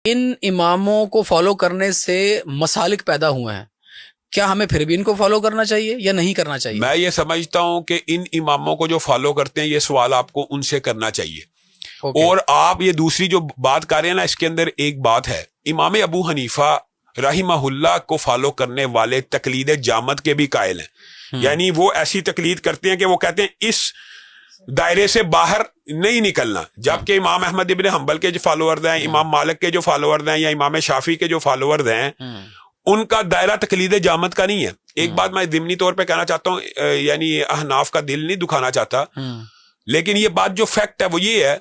ان اماموں کو فالو کرنے سے مسالک پیدا ہوئے ہیں، کیا ہمیں پھر بھی ان کو فالو کرنا چاہیے یا نہیں کرنا چاہیے؟ میں یہ سمجھتا ہوں کہ ان اماموں کو جو فالو کرتے ہیں، یہ سوال آپ کو ان سے کرنا چاہیے. اور آپ یہ دوسری جو بات کر رہے ہیں نا، اس کے اندر ایک بات ہے. امام ابو حنیفہ رحمہ اللہ کو فالو کرنے والے تقلید جامد کے بھی قائل ہیں. یعنی وہ ایسی تقلید کرتے ہیں کہ وہ کہتے ہیں اس دائرے سے باہر نہیں نکلنا. جبکہ امام احمد ابن حنبل کے جو فالوورز ہیں، امام مالک کے جو فالوورز ہیں، یا امام شافعی کے جو فالوورز ہیں، ان کا دائرہ تقلید جامد کا نہیں ہے. ایک بات میں ضمنی طور پہ کہنا چاہتا ہوں، یعنی احناف کا دل نہیں دکھانا چاہتا، لیکن یہ بات جو فیکٹ ہے وہ یہ ہے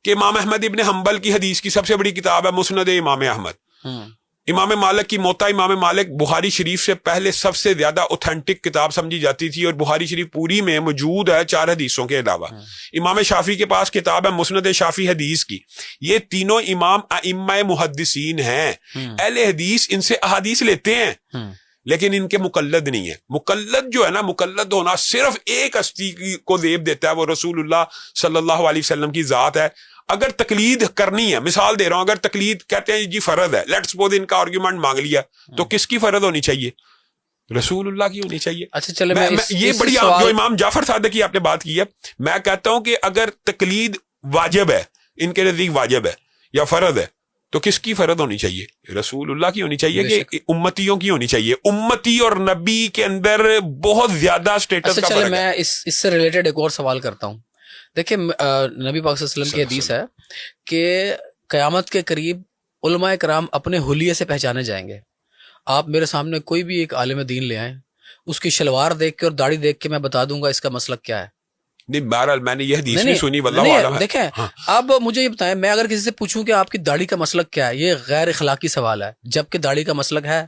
کہ امام احمد ابن حنبل کی حدیث کی سب سے بڑی کتاب ہے مسند امام احمد. امام مالک کی موطا، امام مالک بخاری شریف سے پہلے سب سے زیادہ اوتھینٹک کتاب سمجھی جاتی تھی، اور بخاری شریف پوری میں موجود ہے 4 حدیثوں کے علاوہ. امام شافعی کے پاس کتاب ہے مسند شافعی حدیث کی. یہ تینوں امام ائمہ محدثین ہیں. اہل حدیث ان سے احادیث لیتے ہیں، لیکن ان کے مقلد نہیں ہے. مقلد جو ہے نا، مقلد ہونا صرف ایک ہستی کو زیب دیتا ہے، وہ رسول اللہ صلی اللہ علیہ وسلم کی ذات ہے. اگر تقلید کرنی ہے، مثال دے رہا ہوں، اگر تقلید کہتے ہیں جی فرض ہے، لیٹس سپوز ان کا آرگیومنٹ مانگ لیا، تو کس کی فرض ہونی چاہیے؟ رسول اللہ کی ہونی چاہیے. اچھا چلے یہ بڑی جو امام جعفر صادق کی آپ نے بات کی ہے، میں کہتا ہوں کہ اگر تقلید واجب ہے، ان کے نزدیک واجب ہے یا فرض ہے، تو کس کی فرض ہونی چاہیے؟ رسول اللہ کی ہونی چاہیے کہ امتیوں کی ہونی چاہیے. امتی اور نبی کے اندر بہت زیادہ سٹیٹس کا فرق ہے. میں اس سے ریلیٹڈ ایک اور سوال کرتا ہوں. دیکھیں، نبی پاک صلی اللہ علیہ وسلم کی حدیث ہے کہ قیامت کے قریب علماء کرام اپنے حلیے سے پہچانے جائیں گے. آپ میرے سامنے کوئی بھی ایک عالم دین لے آئیں، اس کی شلوار دیکھ کے اور داڑھی دیکھ کے میں بتا دوں گا اس کا مسلک کیا ہے. نہیں، بہرحال میں نے یہ حدیث نہیں سنی، واللہ اعلم. دیکھیں، اب مجھے یہ بتائیں، میں اگر کسی سے پوچھوں کہ آپ کی داڑھی کا مسلک کیا ہے، یہ غیر اخلاقی سوال ہے، جبکہ داڑھی کا مسلک ہے.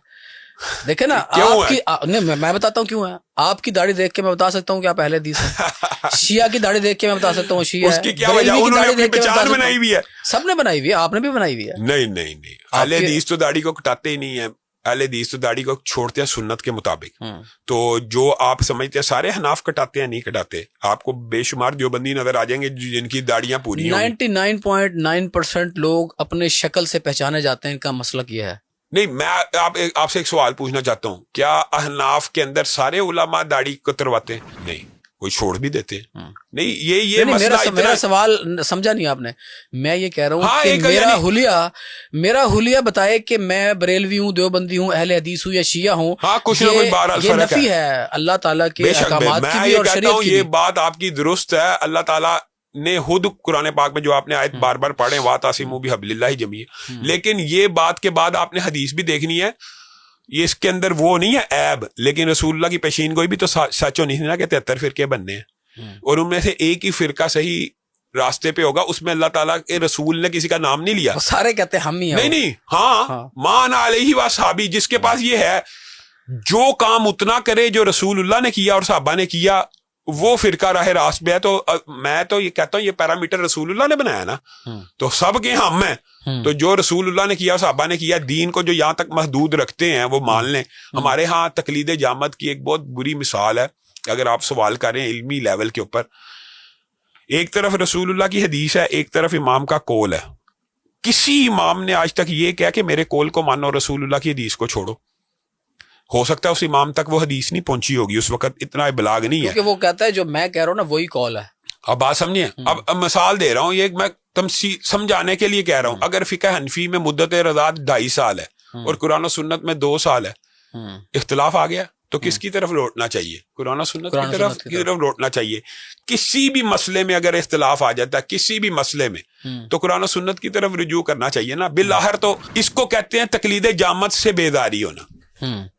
دیکھیں نا، آپ کی میں بتاتا ہوں کیوں ہے. آپ کی داڑھی دیکھ کے میں بتا سکتا ہوں کہ آپ اہل حدیث ہیں. شیعہ کی داڑھی دیکھ کے میں بتا سکتا ہوں شیعہ ہے. اس کی کیا وجہ؟ انہوں نے اپنی پہچان بنائی ہوئی ہے. سب نے بنائی ہوئی ہے، آپ نے بھی بنائی ہوئی ہے. نہیں، اہل حدیث تو داڑھی کو کٹاتے ہی نہیں ہے. اہل حدیث تو داڑھی کو چھوڑتے ہیں سنت کے مطابق. تو جو آپ سمجھتے ہیں سارے حناف کٹاتے ہیں، نہیں کٹاتے. آپ کو بے شمار دیوبندی نظر آ جائیں گے جن کی داڑیاں پوری ہیں. 99.9% لوگ اپنے شکل سے پہچانے جاتے ہیں، ان کا مسلک یہ ہے. نہیں، میں آپ سے ایک سوال پوچھنا چاہتا ہوں، کیا احناف کے اندر سارے علماء داڑھی کترواتے ہیں؟ نہیں، کوئی چھوڑ بھی دیتے ہیں. نہیں، یہ مسئلہ میرا سوال سمجھا نہیں آپ نے. میں یہ کہہ رہا ہوں کہ میرا حلیہ بتائے کہ میں بریلوی ہوں، دیوبندی ہوں، اہل حدیث ہوں یا شیعہ ہوں. کچھ نہ کوئی بہرحال یہ نفی ہے اللہ تعالیٰ کے احکامات کی بھی اور شریعت کی بھی. یہ بات آپ کی درست ہے. اللہ تعالیٰ نے خود قرآن پاک میں جو آپ نے آیت بار بار پڑھیں، وَاعْتَصِمُوا بِحَبْلِ اللَّهِ جَمِيعًا، لیکن یہ بات کے بعد آپ نے حدیث بھی دیکھنی ہے. یہ اس کے اندر وہ نہیں ہے عیب، لیکن رسول اللہ کی پیشین گوئی بھی تو سچ ہونی ہے نا کہ 73 فرقے بننے ہیں، اور ان میں سے ایک ہی فرقہ صحیح راستے پہ ہوگا. اس میں اللہ تعالیٰ کے رسول نے کسی کا نام نہیں لیا. سارے کہتے ہیں ہم ہی ہیں. نہیں، مان علیہ و صحابی، جس کے پاس یہ ہے، جو کام اتنا کرے جو رسول اللہ نے کیا اور صحابہ نے کیا، وہ فرقہ راہ راست پہ ہے. تو میں تو یہ کہتا ہوں یہ پیرامیٹر رسول اللہ نے بنایا نا، تو سب کے ہم ہیں. تو جو رسول اللہ نے کیا، صحابہ نے کیا، دین کو جو یہاں تک محدود رکھتے ہیں وہ مان لیں. ہمارے ہاں تقلید جامد کی ایک بہت بری مثال ہے. اگر آپ سوال کریں علمی لیول کے اوپر، ایک طرف رسول اللہ کی حدیث ہے، ایک طرف امام کا قول ہے. کسی امام نے آج تک یہ کہا کہ میرے قول کو مانو، رسول اللہ کی حدیث کو چھوڑو. ہو سکتا ہے اس امام تک وہ حدیث نہیں پہنچی ہوگی، اس وقت اتنا ابلاغ نہیں ہے، کیونکہ وہ کہتا ہے جو میں کہہ رہا ہوں نا وہی قول ہے. اب بات سمجھیں. اب مثال دے رہا ہوں، یہ میں سمجھانے کے لیے کہہ رہا ہوں. اگر فقہ حنفی میں مدت رضاعت 2.5 سال ہے اور قرآن و سنت میں 2 سال ہے، اختلاف آ گیا تو کس کی طرف لوٹنا چاہیے؟ قرآن و سنت کی طرف لوٹنا چاہیے. کسی بھی مسئلے میں اگر اختلاف آ جاتا ہے، کسی بھی مسئلے میں، تو قرآن و سنت کی طرف رجوع کرنا چاہیے نا. بالآخر تو اس کو کہتے ہیں تقلید جامد سے بیداری ہونا.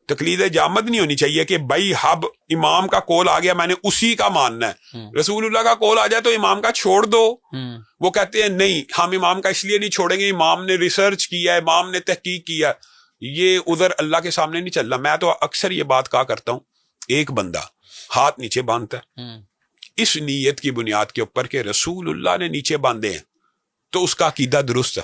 تقلید جامد نہیں ہونی چاہیے کہ بھائی اب امام کا قول آ گیا میں نے اسی کا ماننا ہے. رسول اللہ کا قول آ جائے تو امام کا چھوڑ دو. وہ کہتے ہیں نہیں، ہم امام کا اس لیے نہیں چھوڑیں گے، امام نے ریسرچ کیا ہے، امام نے تحقیق کیا. یہ عذر اللہ کے سامنے نہیں چل رہا. میں تو اکثر یہ بات کہا کرتا ہوں، ایک بندہ ہاتھ نیچے باندھتا ہے اس نیت کی بنیاد کے اوپر کہ رسول اللہ نے نیچے باندھے ہیں، تو اس کا عقیدہ درست ہے.